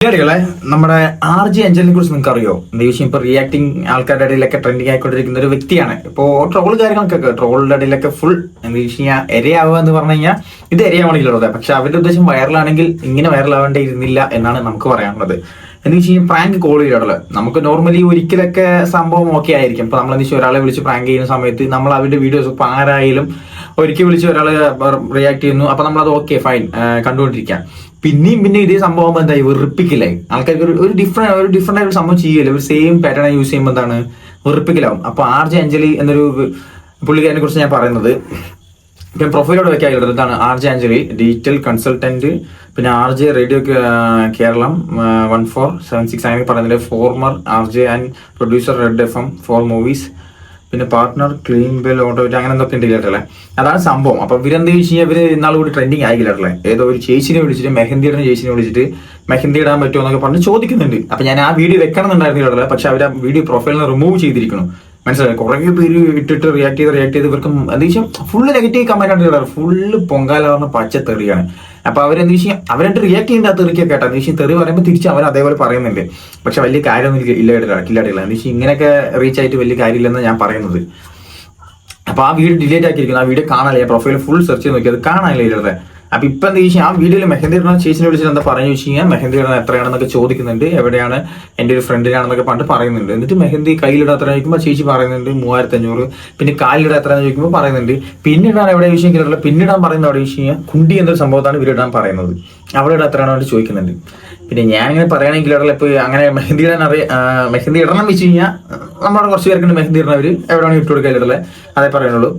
ളെ നമ്മുടെ RJ അഞ്ജലിനെ കുറിച്ച് നിങ്ങൾക്ക് അറിയോ? എന്താ ചോദിച്ചാൽ ഇപ്പൊ റിയാക്ടിങ് ആൾക്കാരുടെ ഇടയിലൊക്കെ ട്രെൻഡിങ് ആയിക്കൊണ്ടിരിക്കുന്ന ഒരു വ്യക്തിയാണ്. ഇപ്പോ ട്രോൾ കാര്യങ്ങൾക്കൊക്കെ ട്രോളിന്റെ ഇടയിലൊക്കെ ഫുൾ എന്താ വെച്ച് കഴിഞ്ഞാൽ ഇരയാവുക എന്ന് പറഞ്ഞു കഴിഞ്ഞാൽ ഇത് ഇരയാവണമെങ്കിലുള്ളത്. പക്ഷെ അവരുടെ ഉദ്ദേശം വൈറലാണെങ്കിൽ ഇങ്ങനെ വൈറലാവേണ്ടിയിരുന്നില്ല എന്നാണ് നമുക്ക് പറയാനുള്ളത്. എന്ന് വെച്ച് കഴിഞ്ഞാൽ പ്രാങ്ക് കോൾ ചെയ്യാറുള്ളത് നമുക്ക് നോർമലി ഒരിക്കലൊക്കെ സംഭവം ഓക്കെ ആയിരിക്കും. ഇപ്പൊ നമ്മൾ എന്താ വെച്ചാൽ ഒരാളെ വിളിച്ച് പ്രാങ്ക് ചെയ്യുന്ന സമയത്ത് നമ്മൾ അവരുടെ വീഡിയോസ് ഇപ്പൊ ആരായാലും ഒരിക്കൽ വിളിച്ച് ഒരാളെ റിയാക്ട് ചെയ്യുന്നു, അപ്പൊ നമ്മൾ അത് ഓക്കെ ഫൈൻ കണ്ടുകൊണ്ടിരിക്കാം. പിന്നെ ഇതേ സംഭവം എന്തായി വെറുപ്പിക്കില്ലേ ആൾക്കാർക്ക് ഒരു ഡിഫറെന്റ് ആയിട്ട് സംഭവം ചെയ്യല്ലേ, ഒരു സെയിം പാറ്റേൺ യൂസ് ചെയ്യുമ്പോൾ എന്താണ് വെറുപ്പിക്കലാവും. അപ്പൊ RJ അഞ്ജലി എന്നൊരു പുള്ളിക്കാരനെ കുറിച്ച് ഞാൻ പറയുന്നത് ഇപ്പം പ്രൊഫൈലോട് വെക്കാറുള്ളത് ഇതാണ്. RJ അഞ്ജലി ഡിജിറ്റൽ കൺസൾട്ടന്റ്, പിന്നെ RJ റേഡിയോ കേരളം 1476 അങ്ങനെ പറയുന്നത്, former RJ and producer red FM 4 movies, പിന്നെ പാർട്ട്ണർ ക്ലീൻ ബെൽ ഓട്ടോമാറ്റിക് അങ്ങനെ എന്തൊക്കെ ഉണ്ട് കേട്ടല്ലേ. അതാണ് സംഭവം. അപ്പൊ ഇവരെന്താ വെച്ച് കഴിഞ്ഞാൽ ഇവര് ഇന്നാൾ കൂടി ട്രെൻഡിങ് ആയില്ലേ. ഏതോ ഒരു ചേച്ചിനെ വിളിച്ചിട്ട് മെഹന്തിയുടെ ചേച്ചിനെ വിളിച്ചിട്ട് മെഹന്തി ഇടാൻ പറ്റുമോ എന്നൊക്കെ പറഞ്ഞ് ചോദിക്കുന്നുണ്ട്. അപ്പൊ ഞാൻ ആ വീഡിയോ വെക്കണം എന്നുണ്ടായിരുന്നു കേട്ടല്ലേ, പക്ഷെ അവർ ആ വീഡിയോ പ്രൊഫൈലിൽ നിന്ന് റിമൂവ് ചെയ്തിരിക്കണം. മനസ്സിലായി. കുറെ പേര് ഇട്ടിട്ട് റിയാക്ട് ചെയ്ത് ഇവർക്ക് എന്താ വെച്ചാൽ ഫുള്ള് നെഗറ്റീവ് കമന്റ് ആണ് കേട്ടോ, ഫുള്ള് പൊങ്കാല പറഞ്ഞ പച്ച തെറിയാണ്. അപ്പൊ അവരെന്താ വെച്ചാൽ അവരായിട്ട് റിയാക്ട് ചെയ്യുന്ന ആ തെറിക്കൊക്കെ കേട്ടോ. എന്താ വെച്ചാൽ തെറി പറയുമ്പോൾ തിരിച്ച് അവർ അതേപോലെ പറയുന്നുണ്ട്. പക്ഷെ വലിയ കാര്യമൊന്നും ഇല്ല കില്ലാടില്ല. എന്താ വെച്ചാൽ ഇങ്ങനെയൊക്കെ റീച്ച് ആയിട്ട് വലിയ കാര്യമില്ലെന്ന് ഞാൻ പറയുന്നത്. അപ്പൊ ആ വീഡിയോ ഡിലീറ്റ് ആക്കിയിരിക്കുന്നു. ആ വീഡിയോ കാണാനില്ല. പ്രൊഫൈൽ ഫുൾ സെർച്ച് ചെയ്ത് നോക്കി അത് കാണാനില്ല ഇല്ലാതെ. അപ്പൊ ഇപ്പൊ എന്താ വെച്ചാൽ ആ വീഡിയോയിൽ മെഹന്തി ഇടുന്ന ചേച്ചിനെ വിളിച്ചിട്ട് എന്താ പറഞ്ഞു വെച്ച് കഴിഞ്ഞാൽ മെഹന്തി ഇടുന്ന എത്രയാണെന്നൊക്കെ ചോദിക്കുന്നുണ്ട്. എവിടെയാണ് എന്റെ ഒരു ഫ്രണ്ടിനാണെന്നൊക്കെ പറഞ്ഞിട്ട് പറയുന്നുണ്ട്. എന്നിട്ട് മെഹന്തി കയ്യിലിടാൻ എത്ര ചോദിക്കുമ്പോൾ ചേച്ചി പറയുന്നുണ്ട് 3500. പിന്നെ കാലിലിടാൻ എത്രയാണെന്ന് ചോദിക്കുമ്പോൾ പറയുന്നുണ്ട്. പിന്നിടാൻ എവിടെ വിഷയം കേട്ടില്ല. പിന്നിടാൻ പറയുന്നത് അവിടെ വെച്ച് കഴിഞ്ഞാൽ കുണ്ടി എന്നൊരു സംഭവത്താണ് ഇവരിടാൻ പറയുന്നത്. അവിടെ ഇടാൻ എത്രയാണോ വേണ്ടി ചോദിക്കുന്നുണ്ട്. പിന്നെ ഞാൻ ഇങ്ങനെ പറയുകയാണെങ്കിൽ ഇപ്പൊ അങ്ങനെ മെഹന്തി ഇടണം വെച്ച് കഴിഞ്ഞാൽ നമ്മുടെ കുറച്ച് പേർക്ക് മെഹന്തി ഇടുന്നവര് എവിടെയാണ് ഇട്ട് കൊടുക്കാറുള്ളത് അതേ പറയുന്നുള്ളൂ.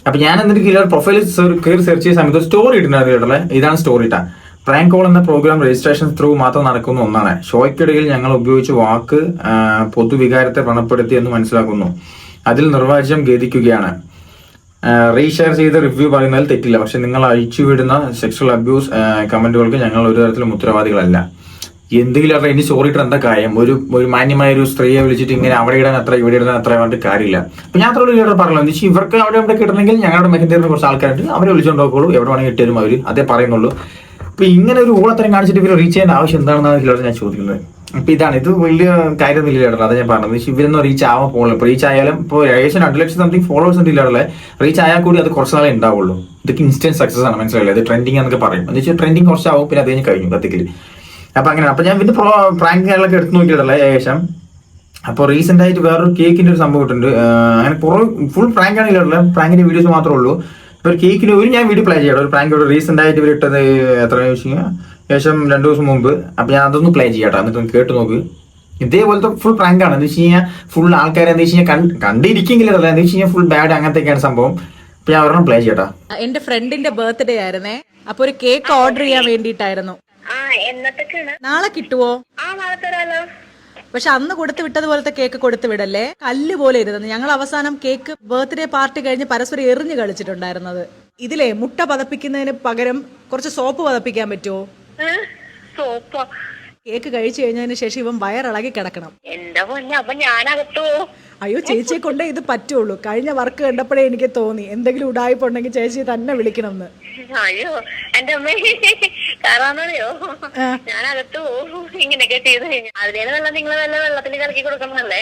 അപ്പൊ ഞാൻ എന്നിട്ട് കിലർ പ്രൊഫൈൽ കയറി സെർച്ച് ചെയ്ത സമയത്ത് സ്റ്റോറി ഇട്ടിട്ടുണ്ടായിരുന്നില്ല. ഇതാണ് സ്റ്റോറി ഇട്ടാ. പ്രാങ്ക് കോൾ എന്ന പ്രോഗ്രാം രജിസ്ട്രേഷൻ ത്രൂ മാത്രം നടക്കുന്ന ഒന്നാണ്. ഷോയ്ക്കിടയിൽ ഞങ്ങൾ ഉപയോഗിച്ച വാക്ക് പൊതുവികാരത്തെ വ്രണപ്പെടുത്തി എന്ന് മനസ്സിലാക്കുന്നു. അതിൽ നിർവാചം ഖേദിക്കുകയാണ്. റീഷെയർ ചെയ്ത റിവ്യൂ പറയുന്നതിൽ തെറ്റില്ല. പക്ഷെ നിങ്ങൾ അഴിച്ചുവിടുന്ന സെക്ഷൽ അബ്യൂസ് കമന്റുകൾക്ക് ഞങ്ങൾ ഒരു തരത്തിലും ഉത്തരവാദികളല്ല. എന്തെങ്കിലും അറിയാം ഇനി സ്റ്റോറി ഇട്ട് എന്താ കാര്യം? ഒരു മാന്യമായ ഒരു സ്ത്രീയെ വിളിച്ചിട്ട് ഇങ്ങനെ അവിടെ ഇടാൻ അത്ര ഇവിടെ ഇടാൻ അത്ര പറഞ്ഞിട്ട് കാര്യമില്ല. അപ്പൊ ഞാൻ അത്ര ലീഡർ പറഞ്ഞല്ലോ എന്ന് വെച്ചാൽ ഇവർക്ക് അവിടെ എവിടെ കിട്ടണമെങ്കിൽ ഞങ്ങളുടെ മെഹന്തിയുടെ കുറച്ച് ആൾക്കാരുണ്ട്, അവരെ വിളിച്ചുകൊണ്ടോക്കോളൂ, എവിടെ വേണമെങ്കിൽ ഇട്ടുതരും അവർ, അതേ പറയുന്നുള്ളൂ. അപ്പൊ ഇങ്ങനെ ഒരു ഊളത്തരം കാണിച്ചിട്ട് ഇവർ റീച്ച് ചെയ്യേണ്ട ആവശ്യം എന്താണെന്നാണ് ലീഡർ ഞാൻ ചോദിക്കുന്നത്. അപ്പൊ ഇതാണ്, ഇത് വലിയ കാര്യമൊന്നും ലീഡർ, അതാ ഞാൻ പറഞ്ഞത്. ഇവരൊന്നും റീച്ച് ആവാൻ പോകുള്ളൂ. ഇപ്പൊ റീച്ച് ആയാലും ഇപ്പോൾ ഏകദേശം 2 ലക്ഷം സംതിങ് ഫോളോവേഴ്സ് ഉണ്ട് ലീഡറിലെ. റീച്ച് ആയാൽ കൂടി അത് കുറച്ച് നാളെ ഉണ്ടാവുള്ളൂ. ഇതൊക്കെ ഇൻസ്റ്റന്റ് സക്സസ് ആണ്, മനസ്സിലായില്ലേ? ഇത് ട്രെൻഡിങ് എന്നൊക്കെ പറയും. എന്ന് വെച്ചാൽ ട്രെൻഡിങ് കുറച്ചാവും, പിന്നെ അത് കഴിഞ്ഞ് കഴിഞ്ഞു കത്തിക്കല്. അപ്പൊ അങ്ങനെ അപ്പൊ ഞാൻ പിന്നെ പ്രാങ്ക് കാര്യങ്ങളൊക്കെ എടുത്ത് നോക്കിയിട്ടല്ലേ ഏകദേശം. അപ്പൊ റീസെന്റ് ആയിട്ട് വേറൊരു കേക്കിന്റെ ഒരു സംഭവം ഇട്ടുണ്ട്. അങ്ങനെ ഫുൾ പ്രാങ്ക് ആണെങ്കിലുള്ള പ്രാങ്കിന്റെ വീഡിയോസ് മാത്രമേ ഉള്ളൂ. ഇപ്പൊ ഒരു കേക്കിന് ഞാൻ വീഡിയോ പ്ലേ ചെയ്യാം. ഒരു പ്രാങ്ക് റീസെന്റ് ആയിട്ട് ഇവർ ഇട്ടത് എത്ര വെച്ച് കഴിഞ്ഞാൽ ഏകദേശം 2 ദിവസം മുമ്പ്. അപ്പൊ ഞാൻ അതൊന്ന് പ്ലേ ചെയ്യാട്ടോ, എന്നിട്ട് കേട്ട് നോക്ക്. ഇതേപോലത്തെ ഫുൾ പ്രാങ്ക് ആണ്. എന്ന് വെച്ച് കഴിഞ്ഞാൽ ഫുൾ ആൾക്കാരെ എന്താ വെച്ച് കഴിഞ്ഞാൽ കണ്ടിരിക്കെങ്കിലല്ല, എന്ന് വെച്ച് കഴിഞ്ഞാൽ ഫുൾ ബാഡ് അങ്ങനത്തെയൊക്കെയാണ് സംഭവം. അപ്പൊ ഞാൻ ഒരെണ്ണം പ്ലേ ചെയ്യട്ടാ. എന്റെ ഫ്രണ്ടിന്റെ ബർത്ത്ഡേ ആയിരുന്നേ. അപ്പൊ ഒരു കേക്ക് ഓർഡർ ചെയ്യാൻ വേണ്ടിട്ടായിരുന്നു. നാളെ കിട്ടുവോ? പക്ഷെ അന്ന് കൊടുത്തു വിട്ടതുപോലത്തെ കേക്ക് കൊടുത്തു വിടല്ലേ, കല്ല് പോലെ ഇരുന്നത്. ഞങ്ങൾ അവസാനം കേക്ക് ബർത്ത്ഡേ പാർട്ടി കഴിഞ്ഞ് പരസ്പരം എറിഞ്ഞു കളിച്ചിട്ടുണ്ടായിരുന്നത്. ഇതിലെ മുട്ട പതപ്പിക്കുന്നതിന് പകരം കുറച്ച് സോപ്പ് പതപ്പിക്കാൻ പറ്റുമോ? കേക്ക് കഴിച്ചു കഴിഞ്ഞതിന് ശേഷം ഇവൻ വയറിളകി കിടക്കണം. അയ്യോ, ചേച്ചിയെ കൊണ്ടേ ഇത് പറ്റുള്ളൂ. കഴിഞ്ഞ വർക്ക് കണ്ടപ്പോഴേ എനിക്ക് തോന്നി എന്തെങ്കിലും ഉടായ്പുണ്ടെങ്കിൽ ചേച്ചി തന്നെ വിളിക്കണം എന്ന്. അയ്യോ എന്റെ അമ്മ കാറാന്നറിയോ, ഞാനകത്ത് ഇങ്ങനെയൊക്കെ ചെയ്ത് കഴിഞ്ഞു. അതിലേറെ വെള്ളം നിങ്ങൾ വല്ല വെള്ളത്തിൽ കലക്കി കൊടുക്കണമല്ലേ?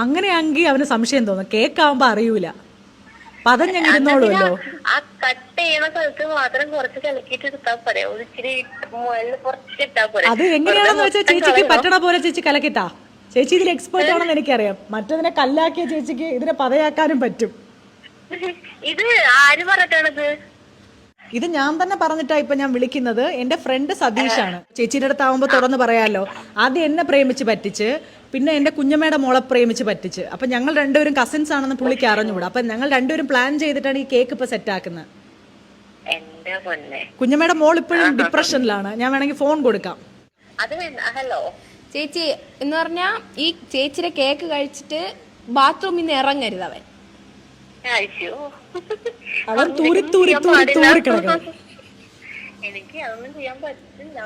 അങ്ങനെയാണെങ്കിൽ അവന് സംശയം തോന്നും. കേക്ക് ആവുമ്പോ അറിയൂല, പതഞ്ഞിരുന്നോളൂല്ലോ. ആ കട്ട് ചെയ്യണ സ്ഥലത്ത് മാത്രം കുറച്ച് കലക്കിട്ട് എടുത്താൽ പോരെ, ഒരിച്ചിരി കുറച്ച് ഇട്ടാ പോരെ. അത് എങ്ങനെയാണെന്ന് വെച്ചാൽ ചേച്ചിക്ക് പറ്റണ പോലെ ചേച്ചി കലക്കിത്താ. ചേച്ചി ഇതിൽ എക്സ്പേർട്ട് ആണെന്ന് എനിക്കറിയാം. മറ്റതിനെ കല്ലാക്കിയ ചേച്ചിക്ക് ഇതിനെ പതയാക്കാനും പറ്റും. ഇത് ആര് പറഞ്ഞിട്ടാണിത്? ഇത് ഞാൻ തന്നെ പറഞ്ഞിട്ടാ ഇപ്പൊ ഞാൻ വിളിക്കുന്നത്. എന്റെ ഫ്രണ്ട് സതീഷാണ്. ചേച്ചിയുടെ അടുത്താവുമ്പോ തുറന്ന് പറയാലോ. ആദ്യം എന്നെ പ്രേമിച്ച് പറ്റിച്ച്, പിന്നെ എന്റെ കുഞ്ഞമ്മയുടെ മോളെ പ്രേമിച്ച് പറ്റിച്ച്. അപ്പൊ ഞങ്ങൾ രണ്ടുപേരും കസിൻസ് ആണെന്ന് പുള്ളിക്ക് അറിഞ്ഞുകൂടാ. അപ്പൊ ഞങ്ങൾ രണ്ടുപേരും പ്ലാൻ ചെയ്തിട്ടാണ് ഈ കേക്ക് ഇപ്പൊ സെറ്റ് ആക്കുന്നത്. കുഞ്ഞമ്മയുടെ മോൾ ഇപ്പോഴും ഡിപ്രഷനിലാണ്. ഞാൻ വേണമെങ്കിൽ ഫോൺ കൊടുക്കാം. ഹലോ ചേച്ചി എന്ന് പറഞ്ഞാ ഈ ചേച്ചിയുടെ കേക്ക് കഴിച്ചിട്ട് ബാത്റൂമിൽ നിന്ന് ഇറങ്ങരുത് അവൻ. അവൻ തൂരി തൂരി തൂരി തൂരി കിടക്കണം. എനിക്ക് അതൊന്നും ചെയ്യാൻ പറ്റില്ല.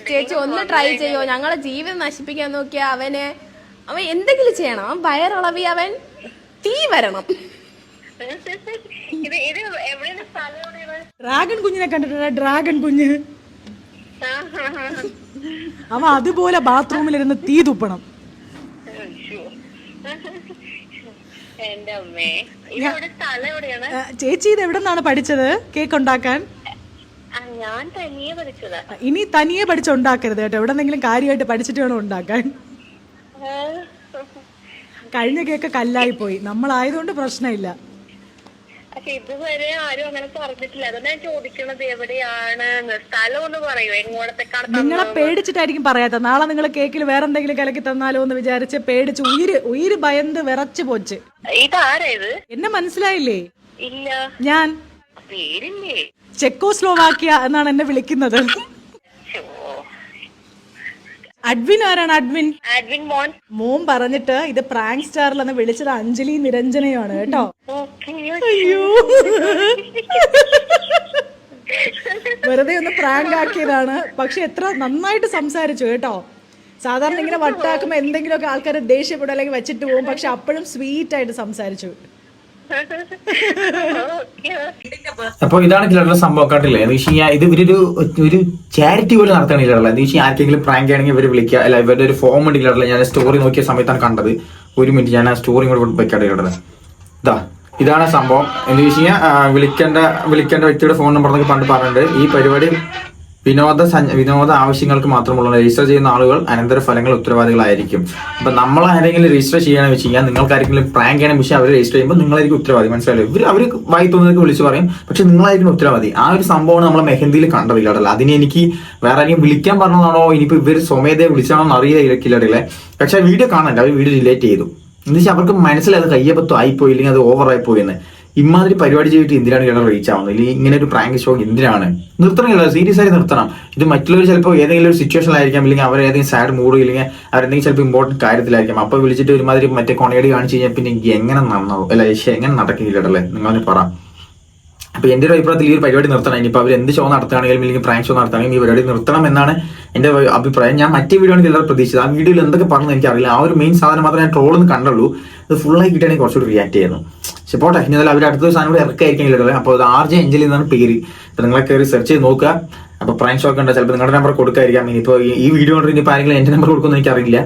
ചേച്ചി ഒന്ന് ട്രൈ ചെയ്യോ? ഞങ്ങളെ ജീവിതം നശിപ്പിക്കാൻ നോക്കിയ അവൻ എന്തെങ്കിലും ചെയ്യണം. അവൻ വയറിളവി, അവൻ തീ വരണം. ഡ്രാഗൺ കുഞ്ഞിനെ കണ്ടിട്ടുണ്ടോ? ഡ്രാഗൺ കുഞ്ഞ് അവൻ അതുപോലെ ബാത്റൂമിലിരുന്ന് തീ തുപ്പണം. അയ്യോ. എന്റെ അമ്മേ, ഇവിടെ സ്ഥലം എവിടെയാണ്? ചേച്ചി ഇത് എവിടെ നിന്നാണ് പഠിച്ചത് കേക്ക് ഉണ്ടാക്കാൻ? ഞാൻ തനിയെ പഠിച്ചതാ. ഇനി തനിയെ പഠിച്ചുണ്ടാക്കരുത് കേട്ടോ, എവിടെന്നെങ്കിലും കാര്യമായിട്ട് പഠിച്ചിട്ട് വേണം ഉണ്ടാക്കാൻ. കഴിഞ്ഞ കേക്ക് കല്ലായി പോയി, നമ്മളായതുകൊണ്ട് പ്രശ്നമില്ല. പക്ഷെ ഇതുവരെ ആരും അങ്ങനെ പറഞ്ഞിട്ടില്ല. അതാണ് ഞാൻ ചോദിക്കണത് എവിടെയാണ് സ്ഥലം ഒന്ന് പറയൂ, എങ്ങോട്ടത്തേക്കാണ്? നിങ്ങളെ പേടിച്ചിട്ടായിരിക്കും പറയാത്ത. നാളെ നിങ്ങൾ കേക്കിൽ വേറെ എന്തെങ്കിലും കലക്കി തന്നാലോ എന്ന് വിചാരിച്ച് പേടിച്ച് ഉയിര് ഭയന്ന് വിറച്ചു പോച്ച്. ഇതാരാ ഇത്? എന്നെ മനസ്സിലായില്ലേ? ഇല്ല. ഞാൻ പേരില്ലേ? ചെക്കോസ്ലോവാക്യ എന്നാണ് എന്നെ വിളിക്കുന്നത്. അഡ്വിൻ ആരാണ്? അഡ്വിൻ മോൻ. മോൻ പറഞ്ഞിട്ട് ഇത് പ്രാങ്ക് സ്റ്റാറിലെന്ന് വിളിച്ചത് അഞ്ജലി നിരഞ്ജനയാണ് കേട്ടോ. അയ്യോ, വെറുതെ ഒന്ന് പ്രാങ്ക് ആക്കിയതാണ്. പക്ഷെ എത്ര നന്നായിട്ട് സംസാരിച്ചു കേട്ടോ. സാധാരണ ഇങ്ങനെ വട്ടാക്കുമ്പോ എന്തെങ്കിലുമൊക്കെ ആൾക്കാരെ ദേഷ്യപ്പെടും അല്ലെങ്കിൽ വെച്ചിട്ട് പോകും. പക്ഷെ അപ്പോഴും സ്വീറ്റ് ആയിട്ട് സംസാരിച്ചു. അപ്പൊ ഇതാണ് കിലറുടെ സംഭവം കണ്ടില്ലേ. എന്ന് വെച്ച് കഴിഞ്ഞാൽ ഇത് ഒരു ചാരിറ്റി പോലെ നടത്തണില്ല. എന്ന് വെച്ചാൽ ആർക്കെങ്കിലും പ്രാങ്ക് ആണെങ്കിൽ ഇവർ വിളിക്കുക. അല്ല, ഇവരുടെ ഒരു ഫോം ഉണ്ട് കിലറില്ല. ഞാൻ സ്റ്റോറി നോക്കിയ സമയത്താണ് കണ്ടത്. ഒരു മിനിറ്റ് ഞാൻ ആ സ്റ്റോറി കൂടെ വെക്കാട്ടെ കിലറുടെ. ഇതാണ് സംഭവം. എന്ന് വെച്ച് കഴിഞ്ഞാൽ വിളിക്കേണ്ട വ്യക്തിയുടെ ഫോൺ നമ്പർ എന്നൊക്കെ പണ്ട് പറഞ്ഞിട്ടുണ്ട്. ഈ പരിപാടി വിനോദ ആവശ്യങ്ങൾക്ക് മാത്രമുള്ള രജിസ്റ്റർ ചെയ്യുന്ന ആളുകൾ അനന്തര ഫലങ്ങൾ ഉത്തരവാദികളായിരിക്കും. അപ്പൊ നമ്മൾ ആരെങ്കിലും രജിസ്റ്റർ ചെയ്യാന്ന് വെച്ച് കഴിഞ്ഞാൽ നിങ്ങൾക്ക് ആരെങ്കിലും പ്രാങ്ക് ചെയ്യണം പക്ഷേ അവർ രജിസ്റ്റർ ചെയ്യുമ്പോൾ നിങ്ങളായിരിക്കും ഉത്തരവാദി. മനസ്സിലായോ? അവർ വായി തോന്നുന്നതൊക്കെ വിളിച്ച് പറയും, പക്ഷെ നിങ്ങളായിരിക്കും ഉത്തരവാദി. ആ ഒരു സംഭവമാണ് നമ്മളെ മെഹന്തിയിൽ കണ്ടതില്ലടല്ല. അതിന് എനിക്ക് വേറെ ആരെങ്കിലും വിളിക്കാൻ പറഞ്ഞതാണോ ഇനിയിപ്പോ ഇവർ സ്വമേധയെ വിളിച്ചാണോ എന്ന് അറിയില്ല. പക്ഷെ വീഡിയോ കാണണ്ട, അവർ വീഡിയോ ഡിലേറ്റ് ചെയ്തു. എന്ന് വെച്ചാൽ അവർക്ക് മനസ്സിലായത് കയ്യബദ്ധം ആയിപ്പോയി, ഇല്ലെങ്കിൽ അത് ഓവർ ആയിപ്പോയി എന്ന്. ഇമാതിരി പരിപാടി ചെയ്തിട്ട് എന്തിനാണ് കിലർ റീച്ച് ആവുന്നത്? ഇല്ലെങ്കിൽ ഇങ്ങനെ ഒരു പ്രാങ്ക് ഷോ എന്തിനാണ്? നിർത്തണം, സീരിയസ് ആയി നിർത്തണം. ഇത് മറ്റുള്ളവർ ചിലപ്പോൾ ഏതെങ്കിലും ഒരു സിറ്റുവേഷനിലായിരിക്കാം, ഇല്ലെങ്കിൽ അവർ ഏതെങ്കിലും സാഡ് മൂഡ്, ഇല്ലെങ്കിൽ അവരെന്തെങ്കിലും ചിലപ്പോൾ ഇമ്പോർട്ടൻറ്റ് കാര്യത്തിലായിരിക്കാം. അപ്പോൾ വിളിച്ചിട്ട് ഒരുമാതിരി മറ്റേ കൊണയടി കാണിച്ചു കഴിഞ്ഞാൽ പിന്നെ എങ്ങനെ നന്നാവും? അല്ല, എങ്ങനെ നടക്കില്ലല്ലേ? നിങ്ങളെ പറ. അപ്പൊ എന്റെ ഒരു അഭിപ്രായത്തിൽ ഈ ഒരു പരിപാടി നിർത്തണം. ഇനിയിപ്പോൾ അവർ എന്ത് ഷോ നടത്തുകയാണെങ്കിലും ഇല്ലെങ്കിൽ പ്രാങ്ക് ഷോ നടത്തുകയാണെങ്കിൽ ഈ പരിപാടി നിർത്തണം എന്നാണ് എന്റെ അഭിപ്രായം. ഞാൻ മറ്റേ വീഡിയോ ആണ് എല്ലാവരും പ്രതീക്ഷിച്ചത്. ആ വീഡിയോയിൽ എന്തൊക്കെ പറഞ്ഞു എനിക്കറിയില്ല. ആ ഒരു മെയിൻ സാധനം മാത്രമേ ഞാൻ ട്രോളൊന്നും കണ്ടുള്ളൂ. ഇത് ഫുള്ളായി കിട്ടിയാണെങ്കിൽ കുറച്ചുകൂടി റിയാക്ട് ചെയ്യുന്നു. പക്ഷെ പോട്ടെ, ഇനി അവർ അടുത്തൊരു സാധനം കൂടി ഇറക്കായിരിക്കും കിട്ടുന്നത്. അപ്പോൾ അത് RJ അഞ്ജലി എന്നാണ് പേര്. അപ്പൊ നിങ്ങളെ കയറി സെർച്ച് ചെയ്ത് നോക്കുക. അപ്പൊ പ്രാങ്ക് ഷോ ഒക്കെ ഉണ്ടോ ചിലപ്പോൾ നിങ്ങളുടെ നമ്പർ കൊടുക്കായിരിക്കാം. ഇനിയിപ്പോൾ ഈ വീഡിയോ കൊണ്ട് ഇനിയിപ്പോൾ ആരെങ്കിലും എന്റെ നമ്പർ കൊടുക്കുമെന്ന് എനിക്കറിയില്ല.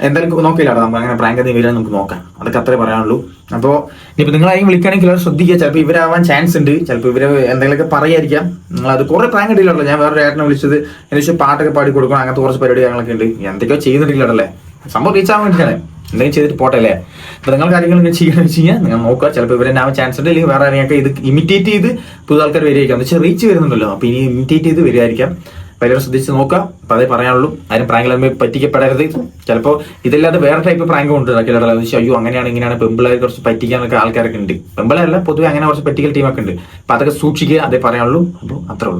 എന്തായാലും നോക്കില്ല, നമുക്ക് അങ്ങനെ പ്രാങ്ക് എന്തെങ്കിലും വരാൻ നമുക്ക് നോക്കാം. അതൊക്കെ അത്രേ പറയാനുള്ളൂ. അപ്പോൾ ഇനിയിപ്പോൾ നിങ്ങളായും വിളിക്കുകയാണെങ്കിൽ ശ്രദ്ധിക്കുക. ചിലപ്പോൾ ഇവരാവാൻ ചാൻസ് ഉണ്ട്. ചിലപ്പോൾ ഇവർ എന്തെങ്കിലുമൊക്കെ പറയായിരിക്കാം. നിങ്ങൾ അത് കുറെ പ്രാങ്ക് ഇടില്ലല്ലോ. ഞാൻ വേറെ ഏട്ടനെ വിളിച്ചത് ഏകദേശം പാട്ടൊക്കെ പാടി കൊടുക്കണം, അങ്ങനത്തെ കുറച്ച് പരിപാടി ഞങ്ങളൊക്കെ ഉണ്ട്. എന്തൊക്കെയോ ചെയ്യുന്നില്ലല്ലേ, സംഭവം റീച്ച് ആവാൻ വേണ്ടിയിട്ടാണ്. എന്തെങ്കിലും ചെയ്തിട്ട് പോട്ടെ അല്ലേ. അപ്പൊ നിങ്ങൾ കാര്യങ്ങൾ ചെയ്യാന്ന് വെച്ച് കഴിഞ്ഞാൽ നിങ്ങൾ നോക്കുക. ചിലപ്പോൾ ഇവരെന്നെ ആവാൻ ചാൻസ് ഉണ്ട്, അല്ലെങ്കിൽ വേറെ ആരെയൊക്കെ ഇത് ഇമിറ്റേറ്റ് ചെയ്ത് പുതിയ ആൾക്കാർ വരികയായിരിക്കാം. എന്ന് വെച്ചാൽ റീച്ച് വരുന്നുണ്ടല്ലോ, അപ്പൊ ഇനി ഇമിറ്റേറ്റ് ചെയ്ത് വരികയായിരിക്കാം. വളരെ ശ്രദ്ധിച്ച് നോക്കുക. അപ്പൊ അതേ പറയാനുള്ളൂ. ആരും പ്രാങ്കിലാകുമ്പോൾ പറ്റിക്കപ്പെടരുത്. ചിലപ്പോൾ ഇതല്ലാതെ വേറെ ടൈപ്പ് പ്രാങ്ക് ഉണ്ട്. അയ്യോ അങ്ങനെയാണ് ഇങ്ങനെയാണ് പെമ്പിളായി കുറച്ച് പറ്റിക്കാനൊക്കെ ആൾക്കാരൊക്കെ ഉണ്ട്. പെമ്പിളല്ല, പൊതുവെ അങ്ങനെ കുറച്ച് പറ്റിക്കൽ ടീമൊക്കെ ഉണ്ട്. അപ്പൊ അതൊക്കെ സൂക്ഷിക്കുക. അതേ പറയാനുള്ളൂ. അപ്പോൾ അത്രേ ഉള്ളൂ.